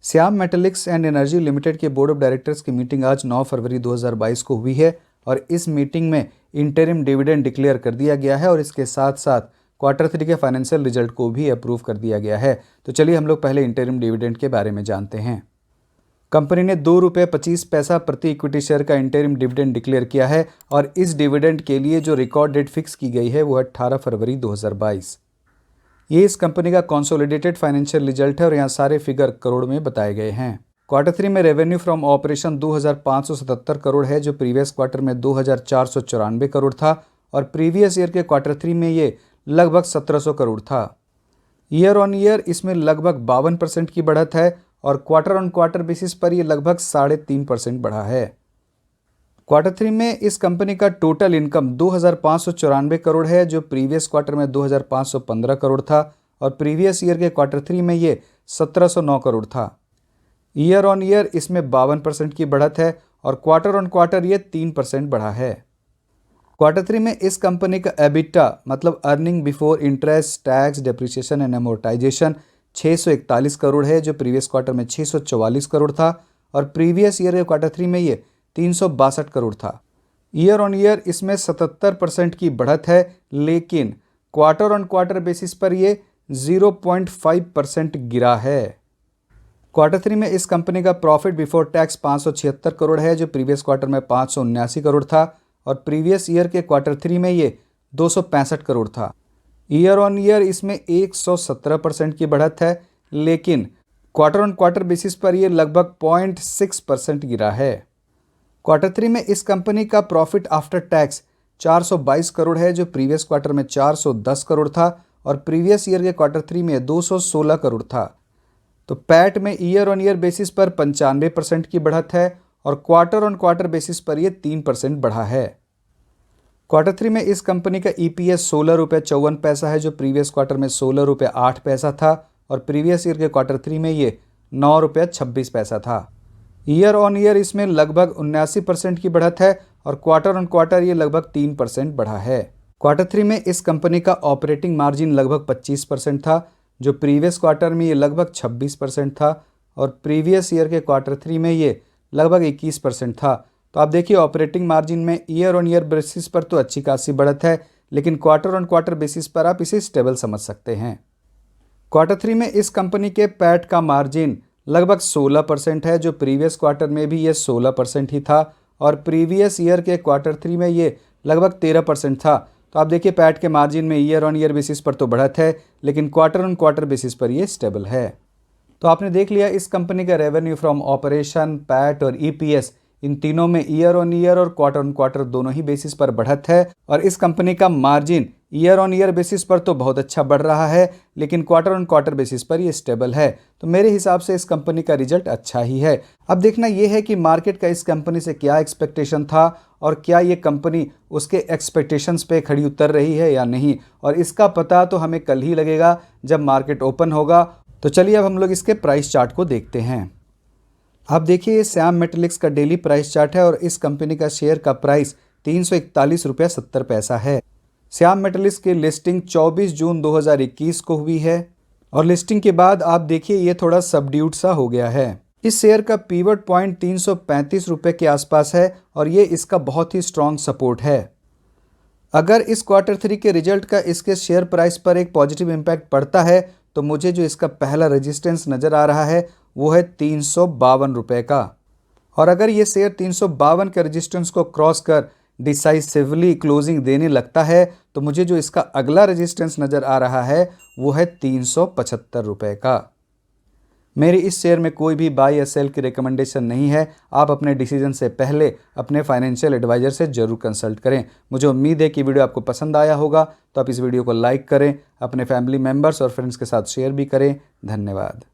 Shyam metallics and energy limited के board of directors की meeting आज 9 फरवरी 2022 को हुई है और इस मीटिंग में इंटरिम डिविडेंड डिक्लेयर कर दिया गया है और इसके साथ साथ Q3 के फाइनेंशियल रिजल्ट को भी अप्रूव कर दिया गया है। तो चलिए हम लोग पहले इंटरिम डिविडेंड के बारे में जानते हैं। कंपनी ने ₹2.25 प्रति इक्विटी शेयर का इंटरिम डिविडेंड डिक्लेयर किया है और इस डिविडेंड के लिए जो रिकॉर्ड डेट फिक्स की गई है वो 18 फरवरी 2022। ये इस कंपनी का कंसोलिडेटेड फाइनेंशियल रिजल्ट है और यहाँ सारे फिगर करोड़ में बताए गए हैं। Q3 में रेवेन्यू फ्रॉम ऑपरेशन 2,577 करोड़ है जो प्रीवियस क्वार्टर में 2,494 करोड़ था और प्रीवियस ईयर के Q3 में ये लगभग 1,700 करोड़ था। ईयर ऑन ईयर इसमें लगभग 52% की बढ़त है और क्वार्टर ऑन क्वार्टर बेसिस पर ये लगभग 3.5% बढ़ा है। Q3 में इस कंपनी का टोटल इनकम 2,594 करोड़ है जो प्रीवियस क्वार्टर में 2,515 करोड़ था और प्रीवियस ईयर के Q3 में ये 1,709 करोड़ था। ईयर ऑन ईयर इसमें 52% की बढ़त है और क्वार्टर ऑन क्वार्टर ये 3% बढ़ा है। Q3 में इस कंपनी का एबिटा मतलब earning before interest tax depreciation and amortisation 641 crore है जो प्रीवियस क्वार्टर में 644 करोड़ था और प्रीवियस ईयर के Q3 में ये 362 करोड़ था। ईयर ऑन ईयर इसमें 77% की बढ़त है लेकिन क्वार्टर ऑन क्वार्टर बेसिस पर ये 0.5% गिरा है। Q3 में इस कंपनी का प्रॉफिट बिफोर टैक्स 576 करोड़ है जो प्रीवियस क्वार्टर में 579 करोड़ था और प्रीवियस ईयर के Q3 में ये 265 करोड़ था। ईयर ऑन ईयर इसमें 117% की बढ़त है लेकिन क्वार्टर ऑन क्वार्टर बेसिस पर ये लगभग 0.6% गिरा है। Q3 में इस कंपनी का प्रॉफिट आफ्टर टैक्स 422 करोड़ है जो प्रीवियस क्वार्टर में 410 करोड़ था और प्रीवियस ईयर के Q3 में 216 करोड़ था। तो पैट में ईयर ऑन ईयर बेसिस पर 95% की बढ़त है और क्वार्टर ऑन क्वार्टर बेसिस पर यह 3% बढ़ा है। Q3 में इस कंपनी का EPS ₹16.54 है जो प्रीवियस क्वार्टर में ₹16.08 था और प्रीवियस ईयर के Q3 में ये ₹9.26 था। ईयर ऑन ईयर इसमें लगभग 79% की बढ़त है और क्वार्टर ऑन क्वार्टर ये लगभग 3% बढ़ा है। Q3 में इस कंपनी का ऑपरेटिंग मार्जिन लगभग 25% था जो प्रीवियस क्वार्टर में ये लगभग 26% था और प्रीवियस ईयर के Q3 में ये लगभग 21% था। तो आप देखिए ऑपरेटिंग मार्जिन में ईयर ऑन ईयर बेसिस पर तो अच्छी खासी बढ़त है लेकिन क्वार्टर ऑन क्वार्टर बेसिस पर आप इसे स्टेबल समझ सकते हैं। Q3 में इस कंपनी के पैट का मार्जिन लगभग 16% है जो प्रीवियस क्वार्टर में भी ये 16% ही था और प्रीवियस ईयर के Q3 में ये लगभग 13% था। तो आप देखिए पैट के मार्जिन में ईयर ऑन ईयर बेसिस पर तो बढ़त है लेकिन क्वार्टर ऑन क्वार्टर बेसिस पर ये स्टेबल है। तो आपने देख लिया इस कंपनी का रेवेन्यू फ्रॉम ऑपरेशन, पैट और EPS इन तीनों में ईयर ऑन ईयर और क्वार्टर ऑन क्वार्टर दोनों ही बेसिस पर बढ़त है और इस कंपनी का margin year on year basis पर तो बहुत अच्छा बढ़ रहा है लेकिन क्वार्टर ऑन क्वार्टर बेसिस पर ये स्टेबल है। तो मेरे हिसाब से इस कंपनी का रिजल्ट अच्छा ही है। अब देखना यह है कि मार्केट का इस कंपनी से क्या एक्सपेक्टेशन था और क्या ये कंपनी उसके एक्सपेक्टेशंस पे खड़ी उतर रही है या नहीं, और इसका पता तो हमें कल ही लगेगा जब मार्केट ओपन होगा। तो चलिए अब हम लोग इसके प्राइस चार्ट को देखते हैं। आप देखिए ये श्याम मेटालिक्स का डेली प्राइस चार्ट है और इस कंपनी का शेयर का प्राइस ₹341.70 है। श्याम मेटालिक्स की लिस्टिंग 24 जून 2021 को हुई है और लिस्टिंग के बाद आप देखिए ये थोड़ा सबड्यूड सा हो गया है। इस शेयर का पीवट पॉइंट ₹335 के आसपास है और ये इसका बहुत ही स्ट्रॉन्ग सपोर्ट है। अगर इस Q3 के रिजल्ट का इसके शेयर प्राइस पर एक पॉजिटिव इम्पैक्ट पड़ता है तो मुझे जो इसका पहला रेजिस्टेंस नज़र आ रहा है वो है ₹352 का, और अगर ये शेयर 352 के रेजिस्टेंस को क्रॉस कर डिसाइसिवली क्लोजिंग देने लगता है तो मुझे जो इसका अगला रेजिस्टेंस नज़र आ रहा है वो है ₹375 का। मेरी इस शेयर में कोई भी बाय या सेल की रिकमेंडेशन नहीं है। आप अपने डिसीजन से पहले अपने फाइनेंशियल एडवाइजर से जरूर कंसल्ट करें। मुझे उम्मीद है कि वीडियो आपको पसंद आया होगा, तो आप इस वीडियो को लाइक करें, अपने फैमिली मेम्बर्स और फ्रेंड्स के साथ शेयर भी करें। धन्यवाद।